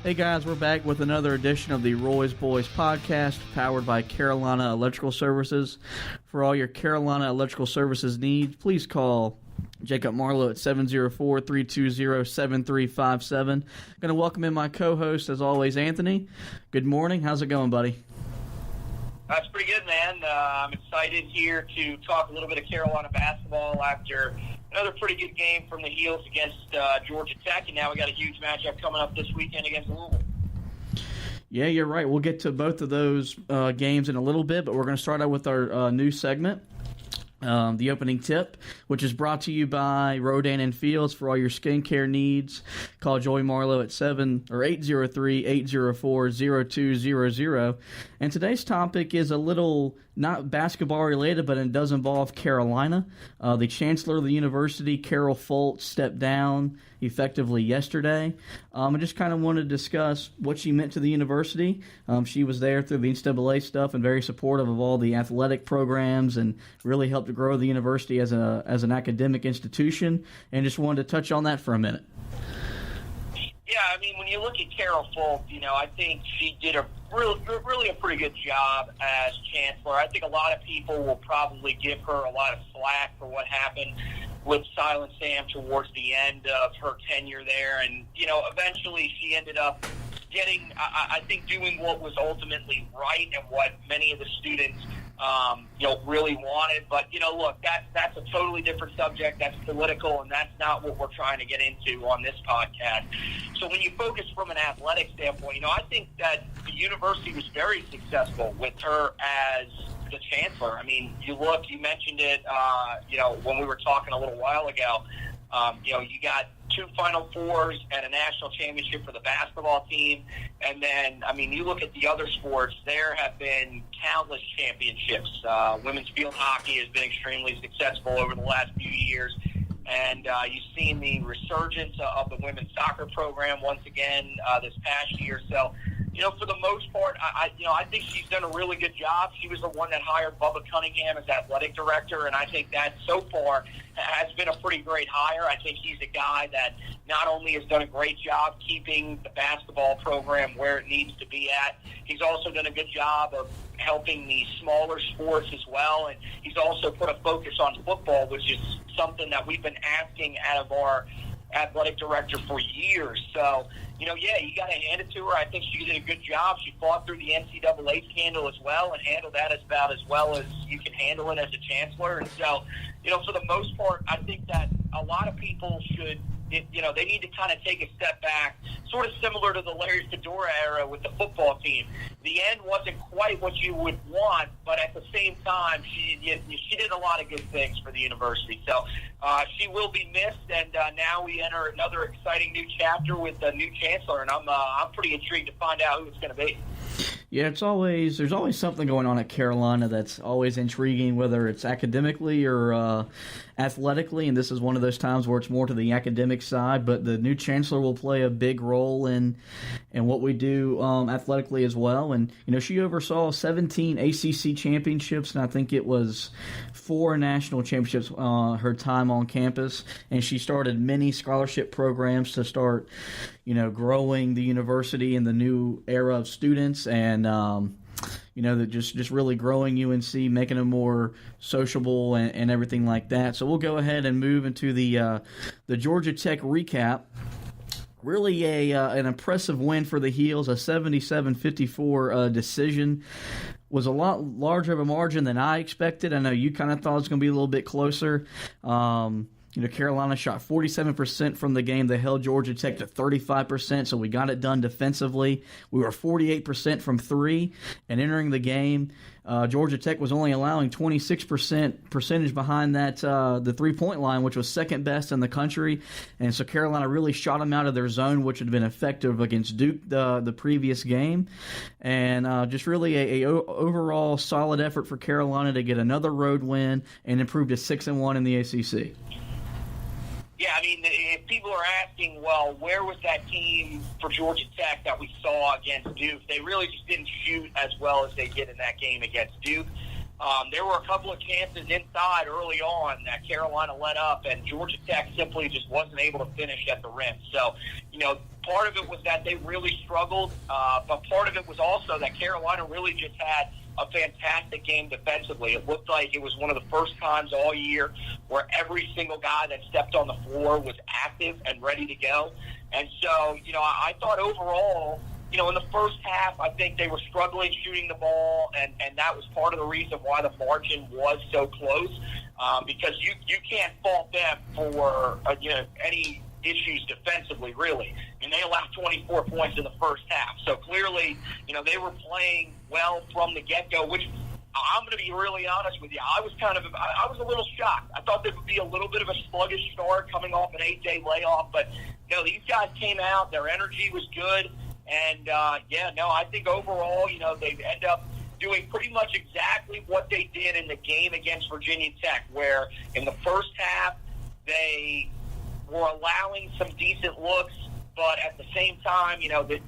Hey guys, we're back with another edition of the Roy's Boys podcast, powered by Carolina Electrical Services. For all your Carolina Electrical Services needs, please call Jacob Marlowe at 704-320-7357. Going to welcome in my co-host, as always, Anthony. Good morning. How's it going, buddy? That's pretty good, man. I'm excited here to talk a little bit of Carolina basketball after another pretty good game from the Heels against Georgia Tech, and now we got a huge matchup coming up this weekend against Louisville. Yeah, you're right. We'll get to both of those games in a little bit, but we're going to start out with our new segment. The opening tip, which is brought to you by Rodan and Fields for all your skincare needs. Call Joey Marlowe at 803-804-0200. And today's topic is a little not basketball related, but it does involve Carolina. The chancellor of the university, Carol Folt, stepped down effectively yesterday. I just kind of wanted to discuss what she meant to the university. She was there through the NCAA stuff and very supportive of all the athletic programs and really helped to grow the university as an academic institution, and just wanted to touch on that for a minute. Yeah, I mean, when you look at Carol Folt, I think she did a really a pretty good job as chancellor. I think a lot of people will probably give her a lot of slack for what happened with Silent Sam towards the end of her tenure there, and eventually she ended up getting, I think, doing what was ultimately right and what many of the students really wanted. But, look, that's a totally different subject. That's political, and that's not what we're trying to get into on this podcast. So when you focus from an athletic standpoint, I think that the university was very successful with her as the chancellor. I mean, you mentioned it, when we were talking a little while ago. You got 2 Final Fours and a national championship for the basketball team. And then, you look at the other sports, there have been countless championships. Women's field hockey has been extremely successful over the last few years. And you've seen the resurgence of the women's soccer program once again this past year. So, for the most part, I think she's done a really good job. She was the one that hired Bubba Cunningham as athletic director, and I think that so far has been a pretty great hire. I think he's a guy that not only has done a great job keeping the basketball program where it needs to be at, he's also done a good job of helping the smaller sports as well, and he's also put a focus on football, which is something that we've been asking out of our athletic director for years. So, you got to hand it to her. I think she did a good job. She fought through the NCAA scandal as well and handled that about as well as you can handle it as a chancellor. And so, for the most part, I think that a lot of people should, they need to kind of take a step back, sort of similar to the Larry Fedora era with the football team. The end wasn't quite what you would want, but at the same time, she did a lot of good things for the university. So she will be missed, and now we enter another exciting new chapter with a new chancellor, and I'm pretty intrigued to find out who it's going to be. Yeah, there's always something going on at Carolina that's always intriguing, whether it's academically or athletically, and this is one of those times where it's more to the academic side, but the new chancellor will play a big role in what we do athletically as well. And, she oversaw 17 ACC championships, and I think it was 4 national championships her time on campus, and she started many scholarship programs to start, growing the university in the new era of students, and that just really growing UNC, making them more sociable and everything like that. So we'll go ahead and move into the Georgia Tech recap. Really an impressive win for the Heels, a 77-54 decision. Was a lot larger of a margin than I expected. I know you kind of thought it was going to be a little bit closer. Carolina shot 47% from the game. They held Georgia Tech to 35%, so we got it done defensively. We were 48% from 3, and entering the game, Georgia Tech was only allowing 26% percentage behind that the three-point line, which was second best in the country. And so Carolina really shot them out of their zone, which had been effective against Duke the previous game. And just really a overall solid effort for Carolina to get another road win and improve to 6-1 in the ACC. Yeah, I mean, if people are asking, well, where was that team for Georgia Tech that we saw against Duke? They really just didn't shoot as well as they did in that game against Duke. There were a couple of chances inside early on that Carolina let up, and Georgia Tech simply just wasn't able to finish at the rim. So, part of it was that they really struggled, but part of it was also that Carolina really just had a fantastic game defensively. It looked like it was one of the first times all year where every single guy that stepped on the floor was active and ready to go. And so, I thought overall, in the first half, I think they were struggling shooting the ball, and that was part of the reason why the margin was so close, because you can't fault them for any issues defensively, really. I mean, they allowed 24 points in the first half. So clearly, they were playing well from the get-go, which I'm going to be really honest with you. I was a little shocked. I thought there would be a little bit of a sluggish start coming off an 8-day layoff, but these guys came out. Their energy was good. And, I think overall, they end up doing pretty much exactly what they did in the game against Virginia Tech, where in the first half they were allowing some decent looks, but at the same time,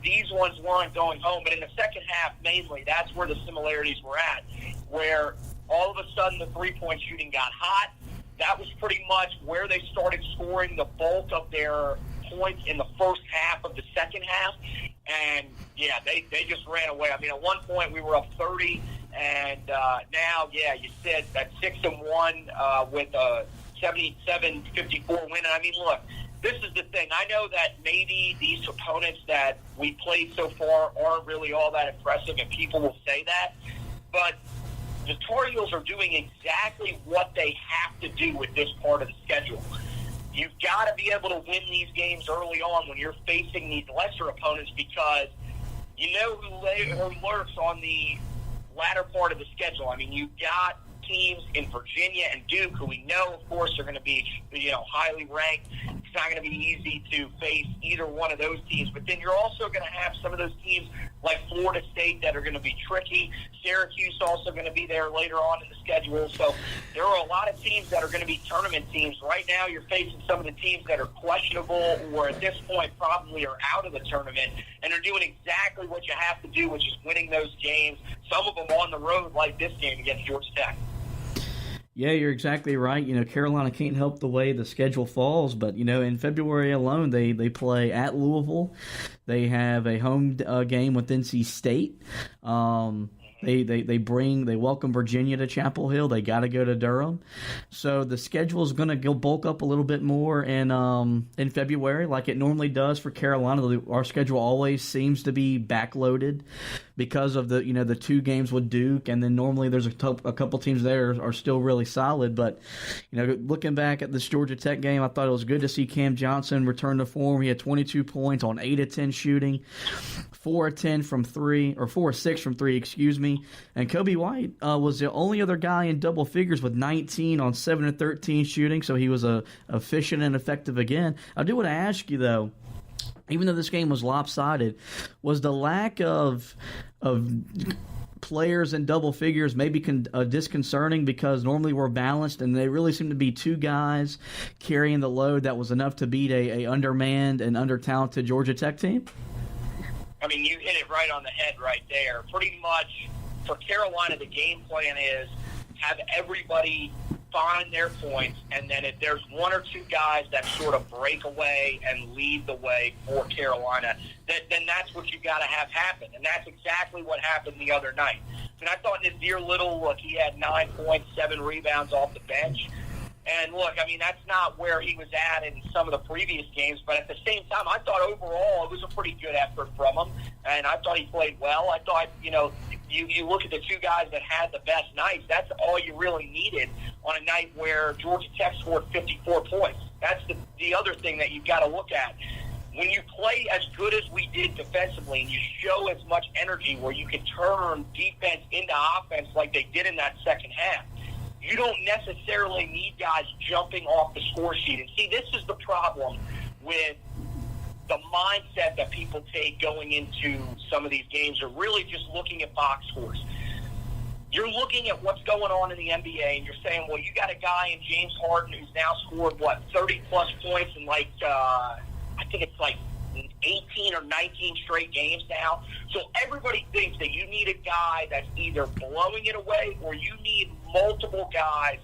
these ones weren't going home. But in the second half, mainly, that's where the similarities were at, where all of a sudden the three-point shooting got hot. That was pretty much where they started scoring the bulk of their points in the first half of the second half. And, they just ran away. I mean, at one point we were up 30, and now, you said that 6-1 with a 77-54 win. And, I mean, look, this is the thing. I know that maybe these opponents that we played so far aren't really all that impressive, and people will say that. But the Tar Heels are doing exactly what they have to do with this part of the schedule. You've got to be able to win these games early on when you're facing these lesser opponents, because you know who lurks on the latter part of the schedule. I mean, you've got teams in Virginia and Duke who we know, of course, are going to be, highly ranked. It's not going to be easy to face either one of those teams. But then you're also going to have some of those teams like Florida State that are going to be tricky. Syracuse also going to be there later on in the schedule. So there are a lot of teams that are going to be tournament teams. Right now you're facing some of the teams that are questionable or at this point probably are out of the tournament, and are doing exactly what you have to do, which is winning those games, some of them on the road like this game against Georgia Tech. Yeah, you're exactly right. Carolina can't help the way the schedule falls, but, in February alone, they play at Louisville. They have a home game with NC State. They welcome Virginia to Chapel Hill. They got to go to Durham. So the schedule is going to go bulk up a little bit more in February, like it normally does for Carolina. Our schedule always seems to be backloaded because of the two games with Duke, and then normally there's a couple teams there are still really solid. But looking back at this Georgia Tech game, I thought it was good to see Cam Johnson return to form. He had 22 points on 8 of 10 shooting, 4 of 10 from 3, or 4 of 6 from 3, excuse me. And Kobe White was the only other guy in double figures with 19 on 7 of 13 shooting, so he was efficient and effective again. I do want to ask you, though, even though this game was lopsided, was the lack of players in double figures maybe disconcerting, because normally we're balanced and they really seem to be two guys carrying the load that was enough to beat a undermanned and under-talented Georgia Tech team? I mean, you hit it right on the head right there. Pretty much for Carolina, the game plan is have everybody find their points, and then if there's one or two guys that sort of break away and lead the way for Carolina, then that's what you got to have happen. And that's exactly what happened the other night. And I thought Nazir Little, look, he had 9 points, 7 rebounds off the bench. And look, I mean, that's not where he was at in some of the previous games, but at the same time, I thought overall it was a pretty good effort from him, and I thought he played well. I thought, you look at the two guys that had the best nights, that's all you really needed on a night where Georgia Tech scored 54 points. That's the other thing that you've got to look at. When you play as good as we did defensively and you show as much energy where you can turn defense into offense like they did in that second half, you don't necessarily need guys jumping off the score sheet. And see, this is the problem with the mindset that people take going into some of these games, are really just looking at box scores. You're looking at what's going on in the NBA, and you're saying, well, you got a guy in James Harden who's now scored, 30-plus points in I think it's 18 or 19 straight games now. So everybody thinks that you need a guy that's either blowing it away or you need multiple guys,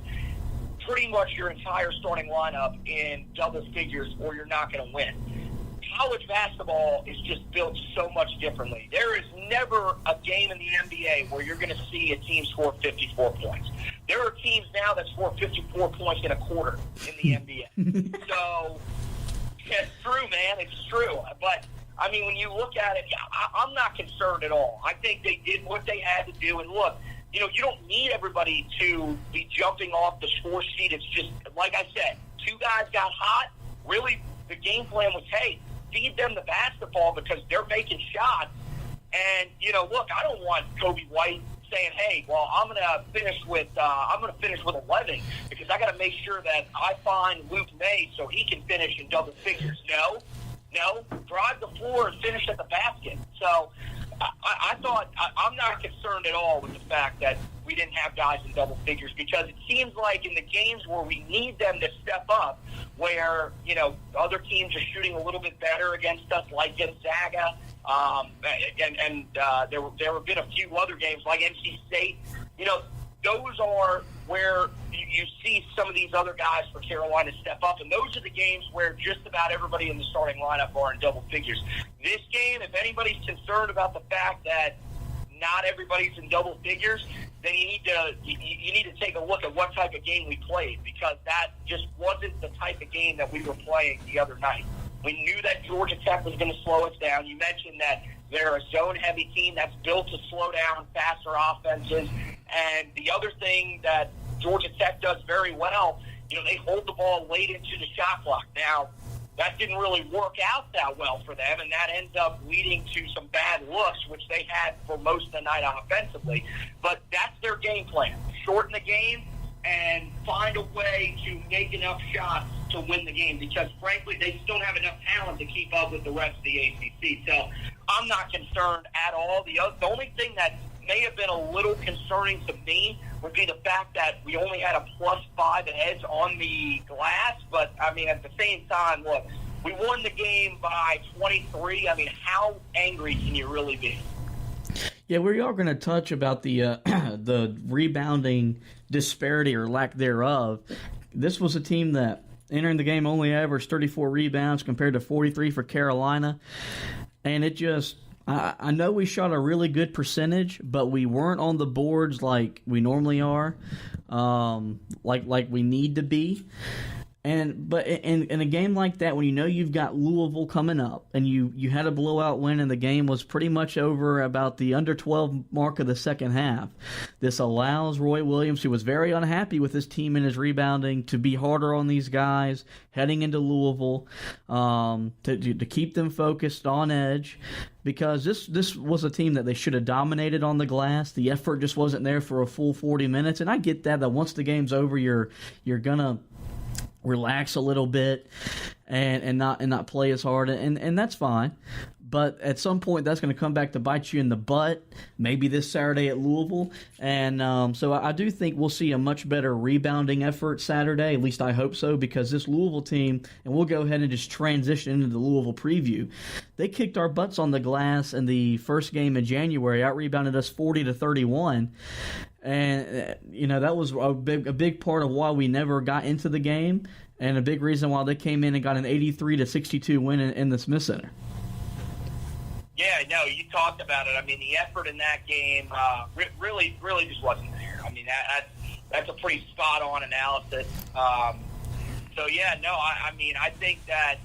pretty much your entire starting lineup in double figures, or you're not going to win. College basketball is just built so much differently. There is never a game in the NBA where you're going to see a team score 54 points. There are teams now that score 54 points in a quarter in the NBA. So it's true, man. It's true. But, I mean, when you look at it, I'm not concerned at all. I think they did what they had to do. And, look, you don't need everybody to be jumping off the score sheet. It's just, like I said, two guys got hot. Really, the game plan was, hey, feed them the basketball because they're making shots. And, look, I don't want Kobe White saying, hey, well, I'm going to finish with 11 because I got to make sure that I find Luke May so he can finish in double figures. No, drive the floor and finish at the basket. So I thought I'm not concerned at all with the fact that we didn't have guys in double figures, because it seems like in the games where we need them to step up, where other teams are shooting a little bit better against us, like Gonzaga, and there have been a few other games like NC State. Those are where you see some of these other guys for Carolina step up, and those are the games where just about everybody in the starting lineup are in double figures. This game, if anybody's concerned about the fact that not everybody's in double figures, then you need to take a look at what type of game we played, because that just wasn't the type of game that we were playing the other night. We knew that Georgia Tech was going to slow us down. You mentioned that they're a zone-heavy team that's built to slow down faster offenses. And the other thing that Georgia Tech does very well, they hold the ball late into the shot clock. Now, that didn't really work out that well for them, and that ends up leading to some bad looks, which they had for most of the night offensively. But that's their game plan. Shorten the game and find a way to make enough shots to win the game, because, frankly, they just don't have enough talent to keep up with the rest of the ACC. So I'm not concerned at all. The only thing that may have been a little concerning to me would be the fact that we only had a +5 edge on the glass. But, I mean, at the same time, look, we won the game by 23. I mean, how angry can you really be? Yeah, we are going to touch about the the rebounding disparity or lack thereof. This was a team that entering the game only averaged 34 rebounds compared to 43 for Carolina. And it just, I know we shot a really good percentage, but we weren't on the boards like we normally are, like we need to be. But in a game like that, when you've got Louisville coming up, and you had a blowout win, and the game was pretty much over about the under 12 mark of the second half, this allows Roy Williams, who was very unhappy with his team and his rebounding, to be harder on these guys heading into Louisville, to keep them focused on edge, because this was a team that they should have dominated on the glass. The effort just wasn't there for a full 40 minutes, and I get that once the game's over, you're gonna relax a little bit and not play as hard, and that's fine. But at some point, that's going to come back to bite you in the butt, maybe this Saturday at Louisville. And so I do think we'll see a much better rebounding effort Saturday. At least I hope so, because this Louisville team, and we'll go ahead and just transition into the Louisville preview, they kicked our butts on the glass in the first game in January, out-rebounded us 40-31. And, that was a big part of why we never got into the game, and a big reason why they came in and got an 83-62 win in the Smith Center. Yeah, no, you talked about it. I mean, the effort in that game really just wasn't there. I mean, that's a pretty spot-on analysis. So, yeah, no, I mean, I think that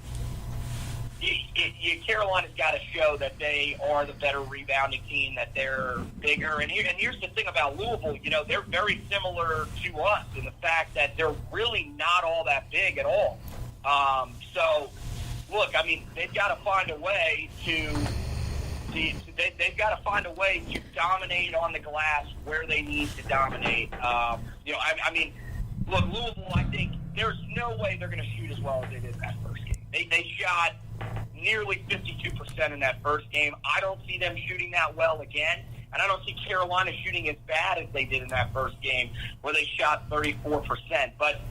Carolina's got to show that they are the better rebounding team, that they're bigger. And here's the thing about Louisville, they're very similar to us in the fact that they're really not all that big at all. So, look, I mean, they've got to find a way they've got to find a way to dominate on the glass where they need to dominate. I mean, look, Louisville, I think there's no way they're going to shoot as well as they did in that first game. They shot nearly 52% in that first game. I don't see them shooting that well again, and I don't see Carolina shooting as bad as they did in that first game where they shot 34%. But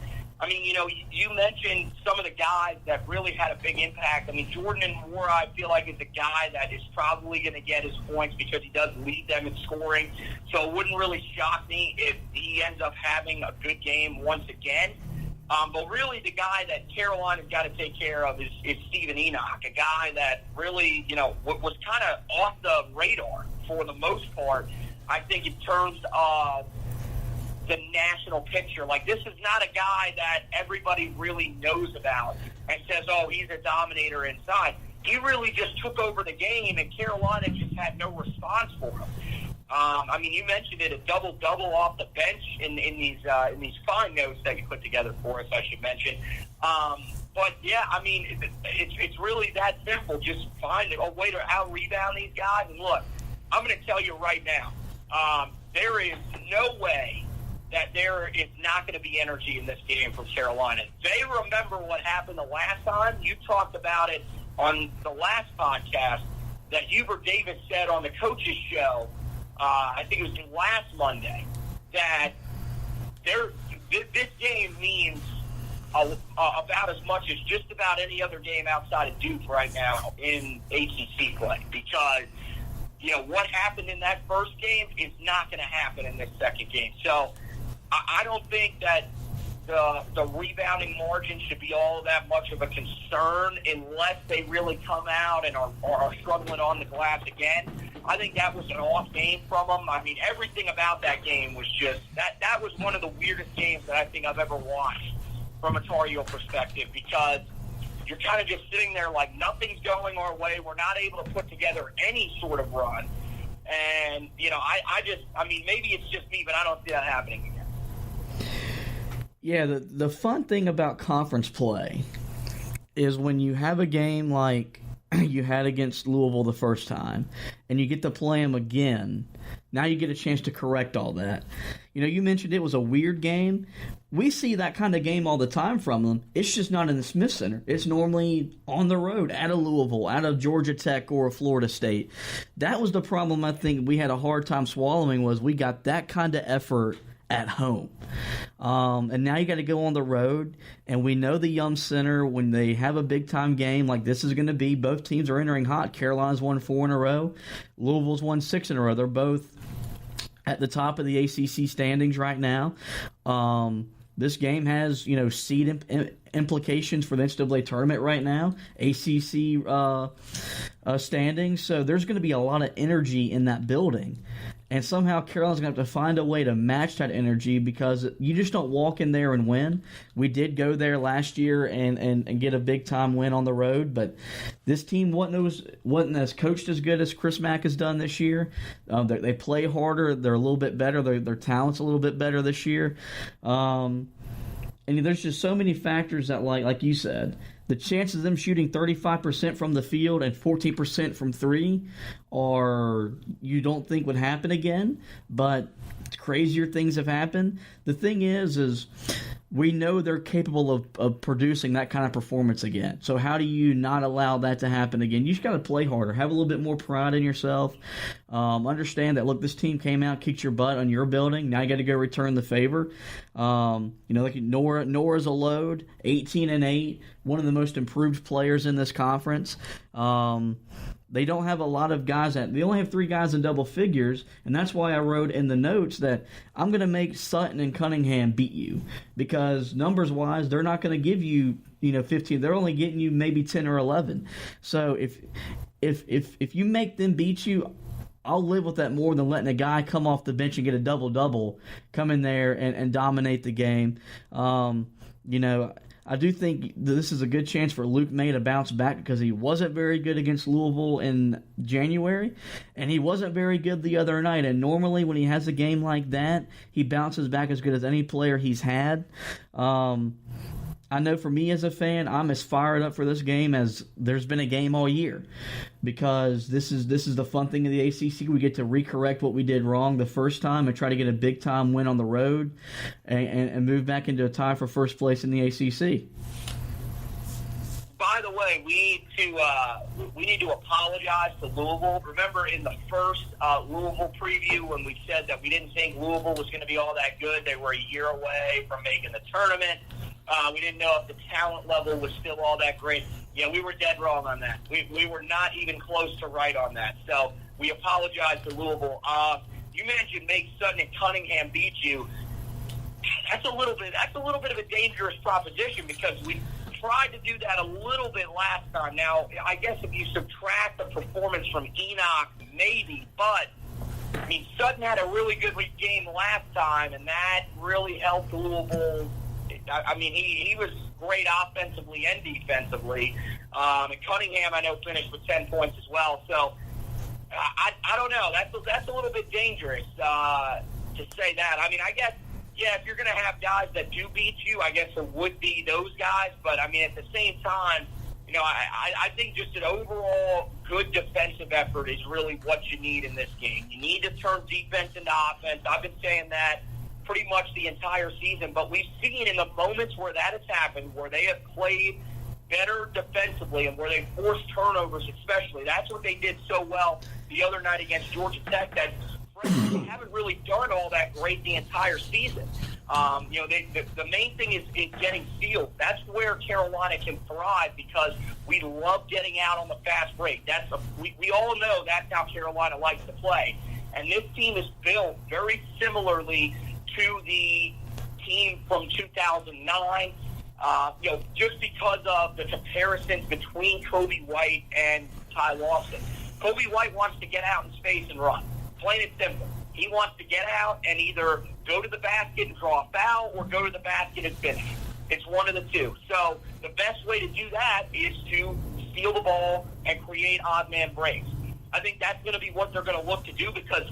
I mean, you mentioned some of the guys that really had a big impact. I mean, Jordan and Moore, I feel like, is a guy that is probably going to get his points because he does lead them in scoring. So it wouldn't really shock me if he ends up having a good game once again. But really, the guy that Carolina's got to take care of is Steven Enoch, a guy that really, was kind of off the radar for the most part, I think, in terms of the national picture. Like, this is not a guy that everybody really knows about and says, oh, he's a dominator inside. He really just took over the game, and Carolina just had no response for him. I mean, you mentioned it, a double-double off the bench in these fine notes that you put together for us, I should mention. But, yeah, I mean, it's really that simple. Just find a way to out-rebound these guys. And, look, I'm going to tell you right now, there is no way that there is not going to be energy in this game from Carolina. They remember what happened the last time. You talked about it on the last podcast that Hubert Davis said on the coaches show, I think it was last Monday, that this game means about as much as just about any other game outside of Duke right now in ACC play, because what happened in that first game is not going to happen in this second game. So I don't think that the rebounding margin should be all that much of a concern unless they really come out and are struggling on the glass again. I think that was an off game from them. I mean, everything about that game was just that was one of the weirdest games that I think I've ever watched from a Tar Heel perspective, because you're kind of just sitting there like nothing's going our way. We're not able to put together any sort of run. And, I mean, maybe it's just me, but I don't see that happening again. Yeah, the fun thing about conference play is when you have a game like you had against Louisville the first time, and you get to play them again, now you get a chance to correct all that. You mentioned it was a weird game. We see that kind of game all the time from them. It's just not in the Smith Center. It's normally on the road at a Louisville, at a Georgia Tech or a Florida State. That was the problem I think we had a hard time swallowing, was we got that kind of effort at home. And now you got to go on the road, and we know the Yum Center, when they have a big-time game like this is going to be, both teams are entering hot. Carolina's won 4 in a row. Louisville's won 6 in a row. They're both at the top of the ACC standings right now. This game has, seed implications for the NCAA tournament right now, ACC standings. So there's going to be a lot of energy in that building. And somehow Carolina's going to have to find a way to match that energy, because you just don't walk in there and win. We did go there last year and get a big-time win on the road, but this team wasn't as coached as good as Chris Mack has done this year. They play harder. They're a little bit better. Their talent's a little bit better this year. And there's just so many factors that, like you said, the chances of them shooting 35% from the field and 14% from three you don't think would happen again, but crazier things have happened. The thing is we know they're capable of producing that kind of performance again. So how do you not allow that to happen again? You just got to play harder. Have a little bit more pride in yourself. Understand that, look, this team came out, kicked your butt on your building. Now you got to go return the favor. Like Nora's a load, 18-8, one of the most improved players in this conference. They don't have a lot of guys they only have 3 guys in double figures, and that's why I wrote in the notes that I'm going to make Sutton and Cunningham beat you, because numbers-wise, they're not going to give you 15. They're only getting you maybe 10 or 11. So if you make them beat you, I'll live with that more than letting a guy come off the bench and get a double-double, come in there and dominate the game. I do think this is a good chance for Luke May to bounce back, because he wasn't very good against Louisville in January, and he wasn't very good the other night. And normally when he has a game like that, he bounces back as good as any player he's had. I know for me as a fan, I'm as fired up for this game as there's been a game all year, because this is the fun thing of the ACC. We get to recorrect what we did wrong the first time and try to get a big-time win on the road and move back into a tie for first place in the ACC. By the way, we need to apologize to Louisville. Remember in the first Louisville preview when we said that we didn't think Louisville was going to be all that good? They were a year away from making the tournament. We didn't know if the talent level was still all that great. Yeah, we were dead wrong on that. We were not even close to right on that. So we apologize to Louisville. You mentioned make Sutton and Cunningham beat you. That's a little bit of a dangerous proposition because we tried to do that a little bit last time. Now, I guess if you subtract the performance from Enoch, maybe, but I mean, Sutton had a really good game last time, and that really helped Louisville. I mean, he was great offensively and defensively. And Cunningham, I know, finished with 10 points as well. So, I don't know. That's a little bit dangerous to say that. I mean, I guess, yeah, if you're going to have guys that do beat you, I guess it would be those guys. But, I mean, at the same time, you know, I think just an overall good defensive effort is really what you need in this game. You need to turn defense into offense. I've been saying that pretty much the entire season, but we've seen in the moments where that has happened, where they have played better defensively and where they forced turnovers especially. That's what they did so well the other night against Georgia Tech, that frankly, they haven't really done all that great the entire season. You know, the main thing is getting sealed. That's where Carolina can thrive because we love getting out on the fast break. We all know that's how Carolina likes to play. And this team is built very similarly to the team from 2009, you know, just because of the comparisons between Kobe White and Ty Lawson. Kobe White wants to get out in space and run. Plain and simple. He wants to get out and either go to the basket and draw a foul or go to the basket and finish. It's one of the two. So the best way to do that is to steal the ball and create odd man breaks. I think that's going to be what they're going to look to do because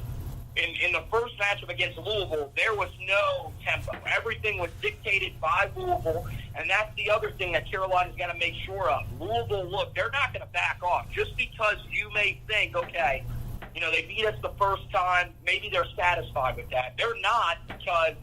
in the first matchup against Louisville, there was no tempo. Everything was dictated by Louisville, and that's the other thing that Carolina's got to make sure of. Louisville, look, they're not going to back off. Just because you may think, okay, you know, they beat us the first time, maybe they're satisfied with that. They're not, because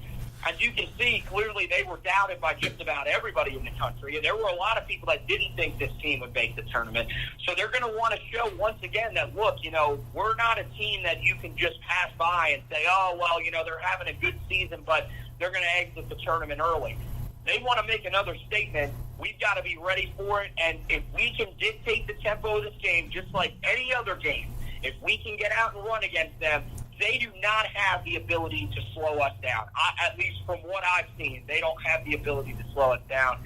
as you can see, clearly they were doubted by just about everybody in the country. And there were a lot of people that didn't think this team would make the tournament. So they're going to want to show once again that, look, you know, we're not a team that you can just pass by and say, oh, well, you know, they're having a good season, but they're going to exit the tournament early. They want to make another statement. We've got to be ready for it. And if we can dictate the tempo of this game, just like any other game, if we can get out and run against them, they do not have the ability to slow us down. At least from what I've seen, they don't have the ability to slow us down.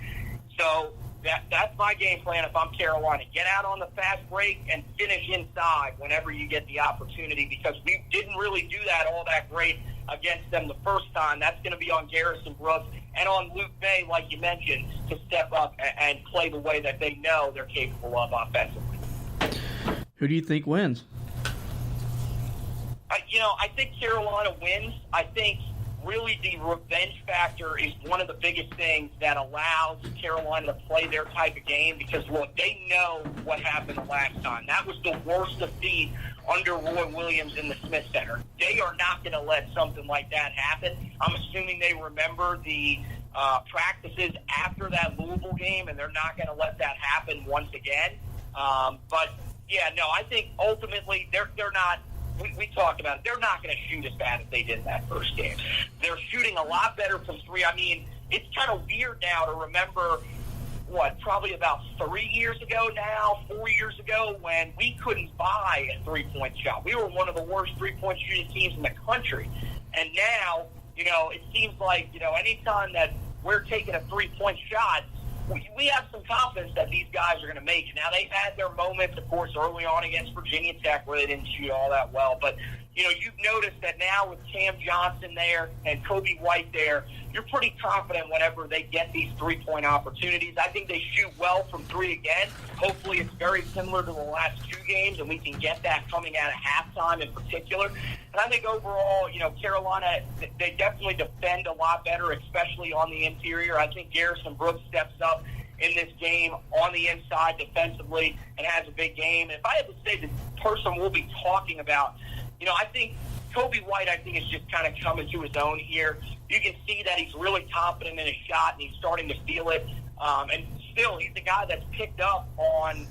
So that's my game plan if I'm Carolina. Get out on the fast break and finish inside whenever you get the opportunity, because we didn't really do that all that great against them the first time. That's going to be on Garrison Brooks and on Luke May, like you mentioned, to step up and play the way that they know they're capable of offensively. Who do you think wins? You know, I think Carolina wins. I think really the revenge factor is one of the biggest things that allows Carolina to play their type of game because, look, they know what happened the last time. That was the worst defeat under Roy Williams in the Smith Center. They are not going to let something like that happen. I'm assuming they remember the practices after that Louisville game, and they're not going to let that happen once again. But, yeah, no, I think ultimately they're not – we talked about it. They're not going to shoot as bad as they did in that first game. They're shooting a lot better from three. I mean, it's kind of weird now to remember, probably about 3 years ago now, 4 years ago, when we couldn't buy a three-point shot. We were one of the worst three-point shooting teams in the country. And now, you know, it seems like, you know, anytime that we're taking a three-point shot, we have some confidence that these guys are going to make it. Now, they've had their moments, of course, early on against Virginia Tech where they didn't shoot all that well. But, you know, you've noticed that now with Cam Johnson there and Kobe White there, you're pretty confident whenever they get these three-point opportunities. I think they shoot well from three again. Hopefully it's very similar to the last two games, and we can get that coming out of halftime in particular. And I think overall, you know, Carolina, they definitely defend a lot better, especially on the interior. I think Garrison Brooks steps up in this game on the inside defensively and has a big game. And if I had to say the person we'll be talking about, you know, I think Kobe White, is just kind of coming to his own here. You can see that he's really confident in his shot, and he's starting to feel it. And still, he's the guy that's picked up on,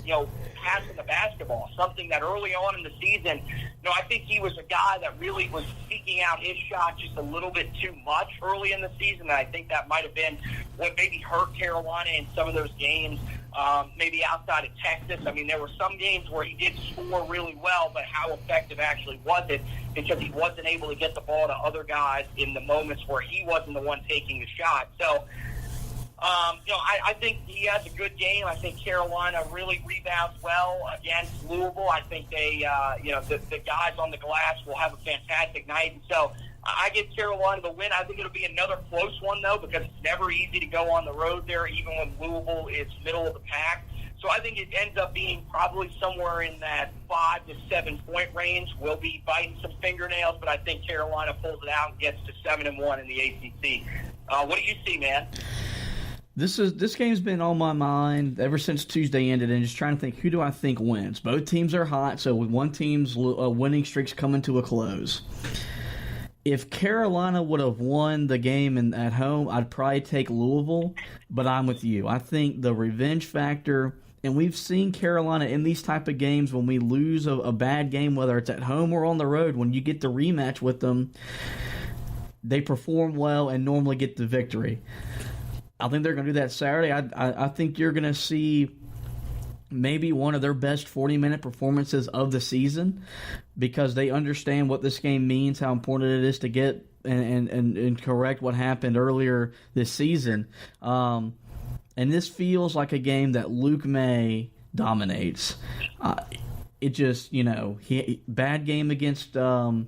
passing the basketball, something that early on in the season, I think he was a guy that really was seeking out his shot just a little bit too much early in the season, and I think that might have been what maybe hurt Carolina in some of those games, maybe outside of Texas. I mean, there were some games where he did score really well, but how effective actually was it because he wasn't able to get the ball to other guys in the moments where he wasn't the one taking the shot. So, I think he has a good game. I think Carolina really rebounds well against Louisville. I think they, the guys on the glass will have a fantastic night. And so I give Carolina the win. I think it'll be another close one, though, because it's never easy to go on the road there, even when Louisville is middle of the pack. So I think it ends up being probably somewhere in that 5 to 7 point range. We'll be biting some fingernails, but I think Carolina pulls it out and gets to 7-1 in the ACC. What do you see, man? This game's been on my mind ever since Tuesday ended, and just trying to think, who do I think wins? Both teams are hot, so one team's winning streak's coming to a close. If Carolina would have won the game at home, I'd probably take Louisville, but I'm with you. I think the revenge factor, and we've seen Carolina in these type of games when we lose a bad game, whether it's at home or on the road, when you get the rematch with them, they perform well and normally get the victory. I think they're going to do that Saturday. I think you're going to see maybe one of their best 40-minute performances of the season because they understand what this game means, how important it is to get and correct what happened earlier this season. And this feels like a game that Luke May dominates. It just, bad game against Georgia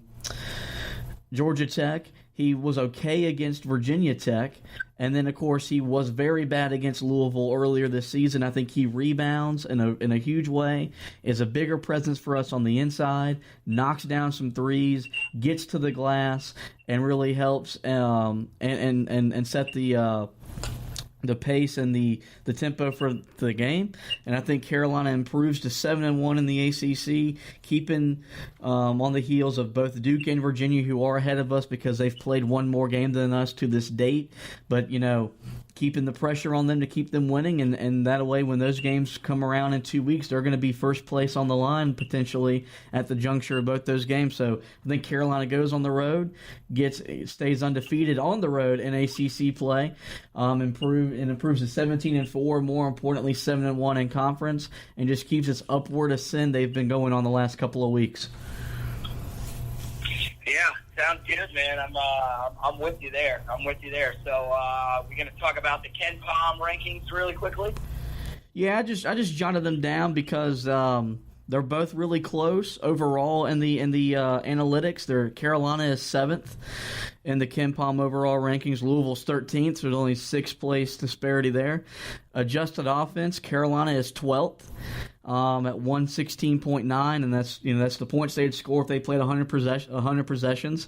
Tech. He was okay against Virginia Tech. And then, of course, he was very bad against Louisville earlier this season. I think he rebounds in a huge way, is a bigger presence for us on the inside, knocks down some threes, gets to the glass, and really helps and set the pace and the tempo for the game. And I think Carolina improves to 7-1 in the ACC, keeping on the heels of both Duke and Virginia, who are ahead of us because they've played one more game than us to this date. But, keeping the pressure on them to keep them winning, and that way when those games come around in 2 weeks, they're going to be first place on the line potentially at the juncture of both those games. So I think Carolina goes on the road, stays undefeated on the road in ACC play, improves to 17-4, more importantly 7-1 in conference, and just keeps this upward ascend they've been going on the last couple of weeks. Yeah, sounds good, man. I'm with you there. So we're going to talk about the Ken Pom rankings really quickly. Yeah, I just jotted them down because they're both really close overall in the analytics. Carolina is 7th in the Ken Pom overall rankings. Louisville's 13th, so there's only 6th place disparity there. Adjusted offense, Carolina is 12th. At 116.9, and that's the points they'd score if they played 100 possessions.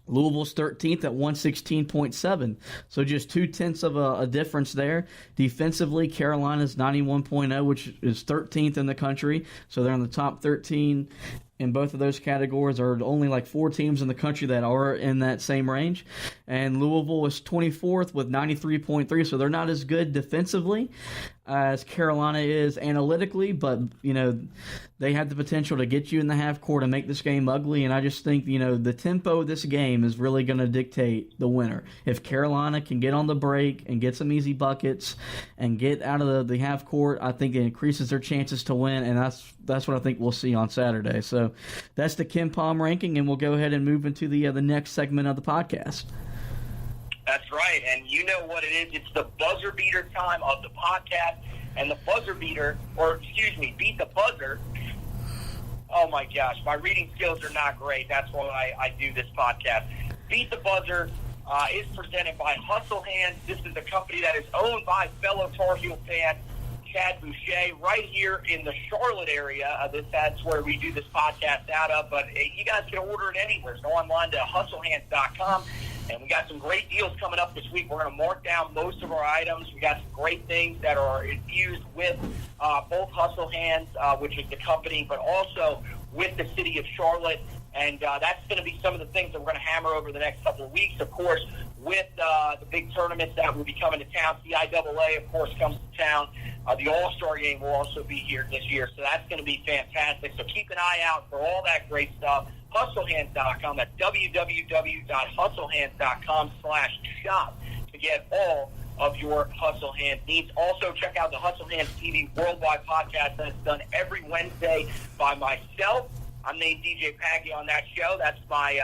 Louisville's 13th at 116.7, so just 0.2 of a difference there. Defensively, Carolina's 91.0, which is 13th in the country, so they're in the top 13 in both of those categories. There are only like 4 teams in the country that are in that same range. And Louisville is 24th with 93.3, so they're not as good defensively as Carolina is analytically, but, they have the potential to get you in the half court and make this game ugly, and I just think, the tempo of this game is really going to dictate the winner. If Carolina can get on the break and get some easy buckets and get out of the half court, I think it increases their chances to win, and that's what I think we'll see on Saturday. So that's the Ken Pom ranking, and we'll go ahead and move into the next segment of the podcast. That's right, and you know what it is. It's the buzzer beater time of the podcast, and the buzzer beater, beat the buzzer. Oh my gosh, my reading skills are not great. That's why I do this podcast. Beat the Buzzer is presented by Hustle Hands. This is a company that is owned by fellow Tar Heel fan Chad Boucher right here in the Charlotte area. That's where we do this podcast out of, but you guys can order it anywhere. So go online to hustlehands.com. And we got some great deals coming up this week. We're going to mark down most of our items. We got some great things that are infused with both Hustle Hands, which is the company, but also with the city of Charlotte. And that's going to be some of the things that we're going to hammer over the next couple of weeks. Of course, with the big tournaments that will be coming to town. CIAA, of course, comes to town. The All-Star Game will also be here this year, so that's going to be fantastic. So keep an eye out for all that great stuff. HustleHands.com. That's www.hustlehands.com/shop to get all of your Hustle Hands needs. Also, check out the Hustle Hands TV Worldwide podcast that's done every Wednesday by myself. I'm named DJ Packy on that show. That's my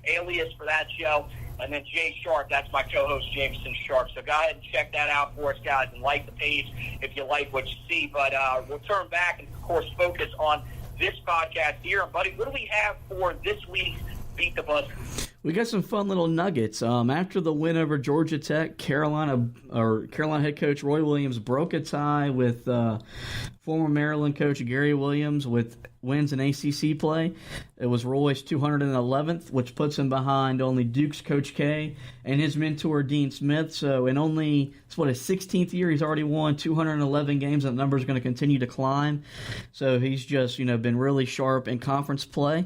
alias for that show. And then Jay Sharp, that's my co-host, Jameson Sharp. So go ahead and check that out for us, guys, and like the page if you like what you see. But we'll turn back and, of course, focus on this podcast here. And, buddy, what do we have for this week's Beat the Buzzer? We got some fun little nuggets. After the win over Georgia Tech, Carolina head coach Roy Williams broke a tie with former Maryland coach Gary Williams with wins in ACC play. It was Roy's 211th, which puts him behind only Duke's Coach K and his mentor Dean Smith. So in only his 16th year, he's already won 211 games. That number is going to continue to climb. So he's just been really sharp in conference play.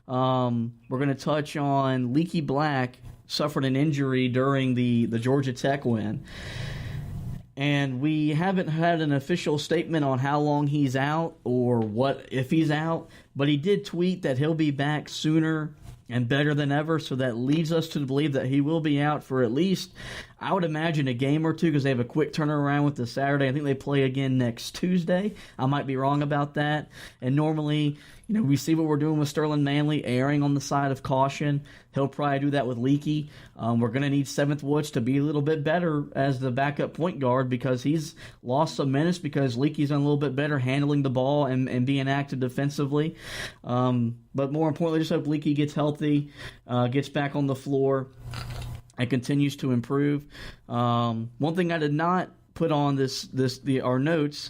We're going to touch on Leaky Black suffered an injury during the Georgia Tech win. And we haven't had an official statement on how long he's out or what if he's out, but he did tweet that he'll be back sooner and better than ever, so that leads us to believe that he will be out for at least, I would imagine, a game or two, because they have a quick turnaround with the Saturday. I think they play again next Tuesday. I might be wrong about that. And normally, we see what we're doing with Sterling Manley, erring on the side of caution. He'll probably do that with Leaky. We're going to need Seventh Woods to be a little bit better as the backup point guard, because he's lost some minutes because Leaky's done a little bit better handling the ball and being active defensively. But more importantly, just hope Leaky gets healthy, gets back on the floor, and continues to improve. One thing I did not put on our notes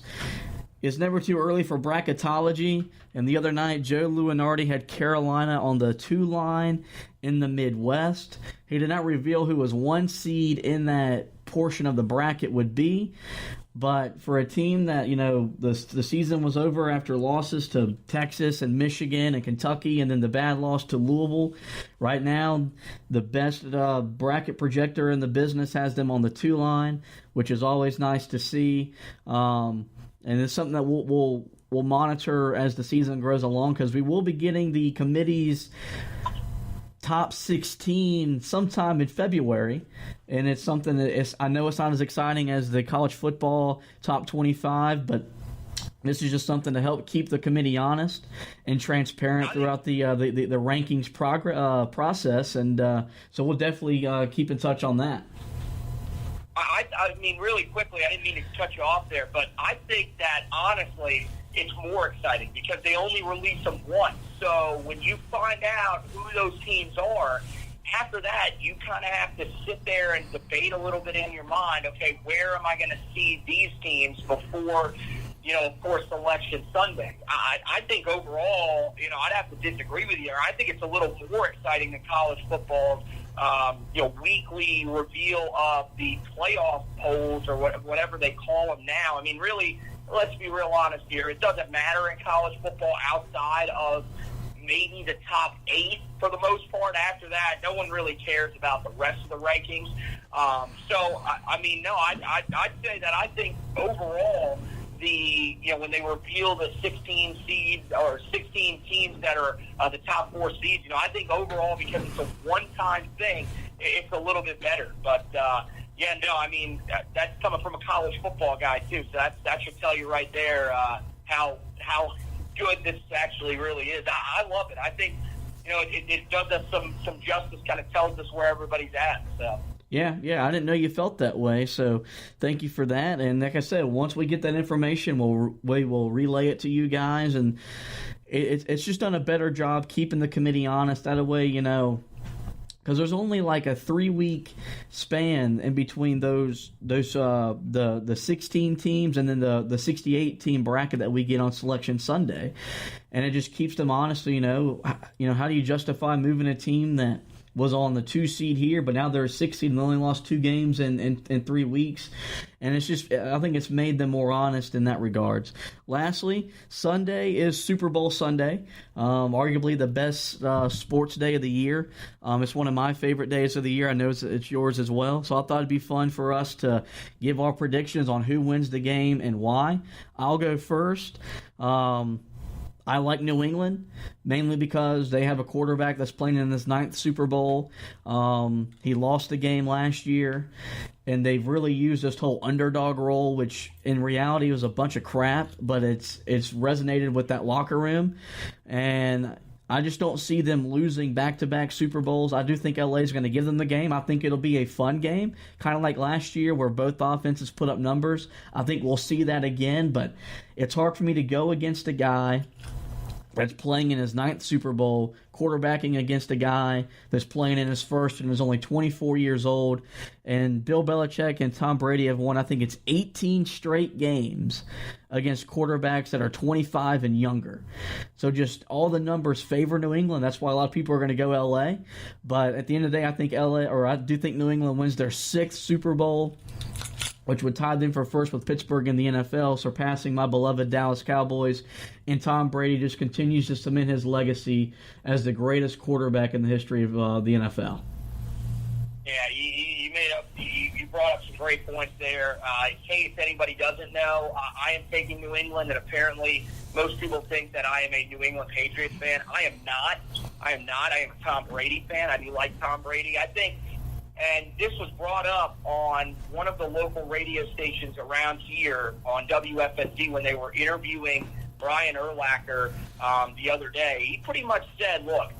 is never too early for bracketology. And the other night, Joe Lunardi had Carolina on the 2 line in the Midwest. He did not reveal who was 1 seed in that portion of the bracket would be. But for a team that, the season was over after losses to Texas and Michigan and Kentucky, and then the bad loss to Louisville, right now the best bracket projector in the business has them on the 2 line, which is always nice to see. And it's something that we'll monitor as the season grows along, because we will be getting the committee's top 16 sometime in February, and it's something that I know it's not as exciting as the college football top 25, but this is just something to help keep the committee honest and transparent throughout the rankings process, and so we'll definitely keep in touch on that. I mean, really quickly, I didn't mean to cut you off there, but I think that, honestly, it's more exciting because they only release them once. So when you find out who those teams are, after that, you kind of have to sit there and debate a little bit in your mind, okay, where am I going to see these teams before, of course, Selection Sunday? I think overall, I'd have to disagree with you. I think it's a little more exciting than college football. Weekly reveal of the playoff polls or whatever they call them now. I mean, really, let's be real honest here. It doesn't matter in college football outside of maybe the top 8 for the most part. After that, no one really cares about the rest of the rankings. I'd say that I think overall, when they reveal the 16 seeds or 16 teams that are the top 4 seeds, I think overall, because it's a one-time thing, it's a little bit better. But that's coming from a college football guy too. So that should tell you right there how good this actually really is. I love it. I think it does us some justice. Kind of tells us where everybody's at. So. Yeah, I didn't know you felt that way, so thank you for that. And like I said, once we get that information, we will relay it to you guys, and it's just done a better job keeping the committee honest. That way, because there's only like a 3-week span in between those the 16 teams and then the 68 team bracket that we get on Selection Sunday, and it just keeps them honest. How do you justify moving a team that was on the 2 seed here, but now they're a 6 seed and only lost 2 games in 3 weeks. And it's just, I think it's made them more honest in that regards. Lastly, Sunday is Super Bowl Sunday, arguably the best sports day of the year. It's one of my favorite days of the year. I know it's yours as well. So I thought it'd be fun for us to give our predictions on who wins the game and why. I'll go first. I like New England, mainly because they have a quarterback that's playing in his 9th Super Bowl. He lost the game last year, and they've really used this whole underdog role, which in reality was a bunch of crap, but it's resonated with that locker room. And I just don't see them losing back-to-back Super Bowls. I do think LA is going to give them the game. I think it'll be a fun game, kind of like last year where both offenses put up numbers. I think we'll see that again, but it's hard for me to go against a guy that's playing in his 9th Super Bowl, quarterbacking against a guy that's playing in his first and is only 24 years old. And Bill Belichick and Tom Brady have won, I think it's 18 straight games against quarterbacks that are 25 and younger. So just all the numbers favor New England. That's why a lot of people are going to go LA. But at the end of the day, I do think New England wins their 6th Super Bowl, which would tie them for first with Pittsburgh in the NFL, surpassing my beloved Dallas Cowboys. And Tom Brady just continues to cement his legacy as the greatest quarterback in the history of the NFL. Yeah, you brought up some great points there. In case anybody doesn't know, I am taking New England, and apparently most people think that I am a New England Patriots fan. I am not. I am a Tom Brady fan. I do like Tom Brady. I think, and this was brought up on one of the local radio stations around here on WFSD when they were interviewing Brian Urlacher the other day. He pretty much said, look,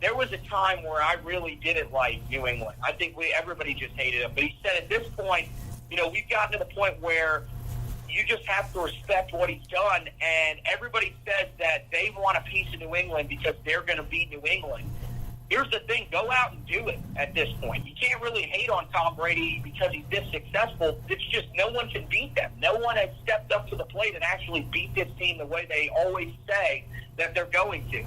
there was a time where I really didn't like New England. I think everybody just hated him. But he said at this point, we've gotten to the point where you just have to respect what he's done. And everybody says that they want a piece of New England because they're going to beat New England. Here's the thing, go out and do it at this point. You can't really hate on Tom Brady because he's this successful. It's just no one can beat them. No one has stepped up to the plate and actually beat this team the way they always say that they're going to.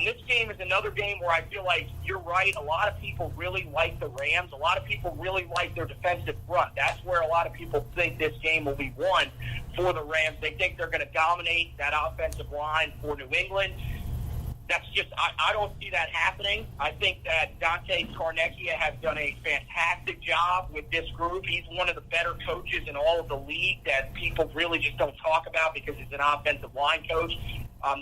This game is another game where I feel like you're right. A lot of people really like the Rams. A lot of people really like their defensive front. That's where a lot of people think this game will be won for the Rams. They think they're going to dominate that offensive line for New England. That's just, I don't see that happening. I think that Dante Scarnecchia has done a fantastic job with this group. He's one of the better coaches in all of the league that people really just don't talk about because he's an offensive line coach.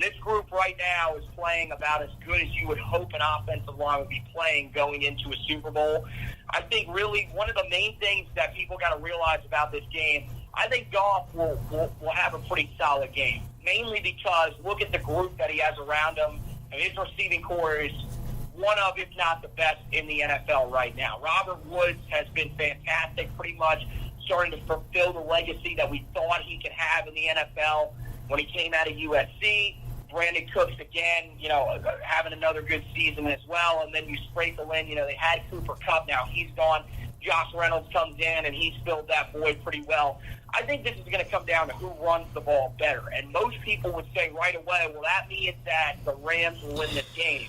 This group right now is playing about as good as you would hope an offensive line would be playing going into a Super Bowl. I think really one of the main things that people got to realize about this game, I think Goff will have a pretty solid game, mainly because look at the group that he has around him. And his receiving core is one of, if not the best in the NFL right now. Robert Woods has been fantastic, pretty much starting to fulfill the legacy that we thought he could have in the NFL when he came out of USC. Brandon Cooks, again, having another good season as well. And then you sprinkle in, they had Cooper Kupp. Now he's gone. Josh Reynolds comes in, and he's filled that void pretty well. I think this is going to come down to who runs the ball better. And most people would say right away, well, that means that the Rams will win this game.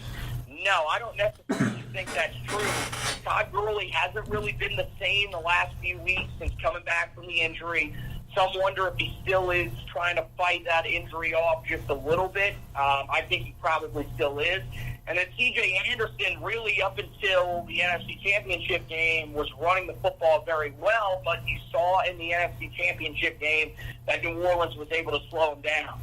No, I don't necessarily think that's true. Todd Gurley hasn't really been the same the last few weeks since coming back from the injury. Some wonder if he still is trying to fight that injury off just a little bit. I think he probably still is. And then C.J. Anderson, really up until the NFC Championship game, was running the football very well, but you saw in the NFC Championship game that New Orleans was able to slow him down.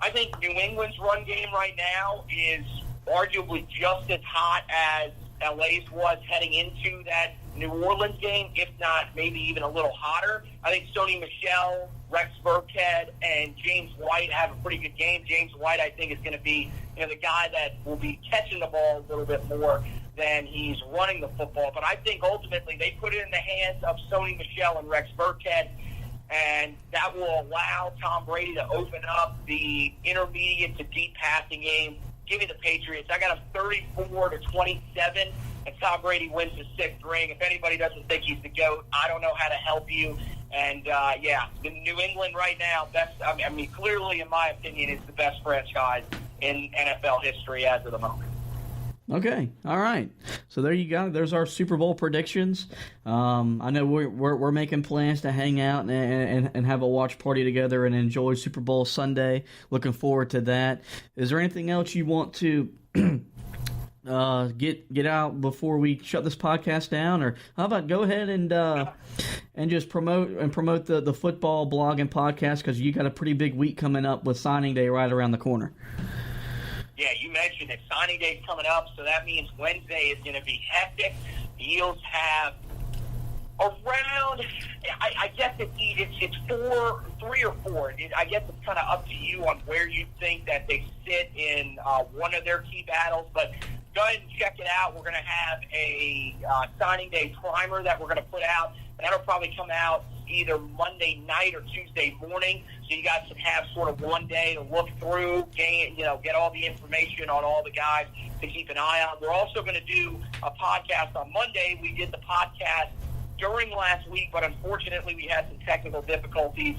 I think New England's run game right now is arguably just as hot as LA's was heading into that New Orleans game, if not maybe even a little hotter. I think Sony Michel, Rex Burkhead, and James White have a pretty good game. James White, I think, is going to be the guy that will be catching the ball a little bit more than he's running the football. But I think ultimately they put it in the hands of Sony Michel and Rex Burkhead, and that will allow Tom Brady to open up the intermediate to deep passing game. Give me the Patriots. I got a 34-27, and Tom Brady wins the 6th ring. If anybody doesn't think he's the GOAT, I don't know how to help you. And, the New England right now, clearly, in my opinion, is the best franchise in NFL history as of the moment. Okay, all right. So there you go. There's our Super Bowl predictions. I know we're making plans to hang out and have a watch party together and enjoy Super Bowl Sunday. Looking forward to that. Is there anything else you want to get out before we shut this podcast down, or how about go ahead and just promote the football blog and podcast, because you got a pretty big week coming up with signing day right around the corner. Yeah, you mentioned it. Signing day's coming up, so that means Wednesday is going to be hectic. The Eagles have around, I guess it's 3 or 4. I guess it's kind of up to you on where you think that they sit in one of their key battles, but go ahead and check it out. We're going to have a signing day primer that we're going to put out, and that'll probably come out either Monday night or Tuesday morning, so you guys can have sort of one day to look through, get all the information on all the guys to keep an eye on. We're also going to do a podcast on Monday. We did the podcast during last week, but unfortunately we had some technical difficulties.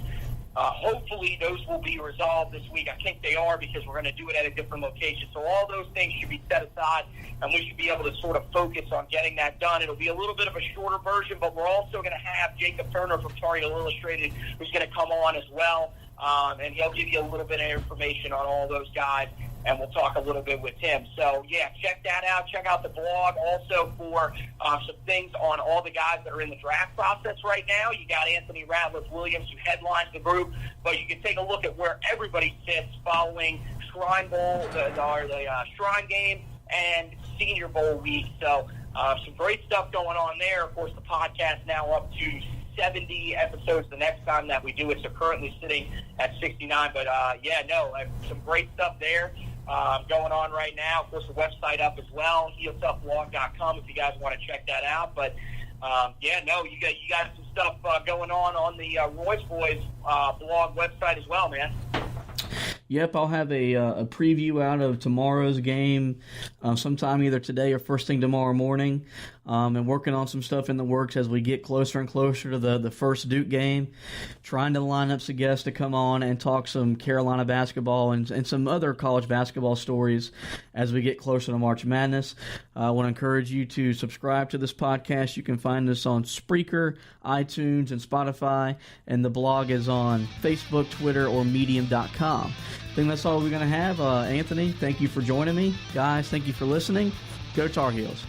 Hopefully those will be resolved this week. I think they are, because we're going to do it at a different location. So all those things should be set aside, and we should be able to sort of focus on getting that done. It'll be a little bit of a shorter version, but we're also going to have Jacob Turner from Tar Heel Illustrated, who's going to come on as well, and he'll give you a little bit of information on all those guys, and we'll talk a little bit with him. So, yeah, check that out. Check out the blog also for some things on all the guys that are in the draft process right now. You got Anthony Ratliff-Williams, who headlines the group, but you can take a look at where everybody sits following Shrine Bowl, the Shrine Game, and Senior Bowl week. So some great stuff going on there. Of course, the podcast now up to 70 episodes the next time that we do it, so currently sitting at 69. But, some great stuff there going on right now. Of course, the website up as well, heeltoughblog.com, if you guys want to check that out. But, you got some stuff going on the Royce Boys blog website as well, man. Yep, I'll have a preview out of tomorrow's game sometime either today or first thing tomorrow morning, and working on some stuff in the works as we get closer and closer to the first Duke game, trying to line up some guests to come on and talk some Carolina basketball and some other college basketball stories as we get closer to March Madness. I want to encourage you to subscribe to this podcast. You can find us on Spreaker, iTunes, and Spotify, and the blog is on Facebook, Twitter, or Medium.com. I think that's all we're going to have. Anthony, thank you for joining me. Guys, thank you for listening. Go Tar Heels.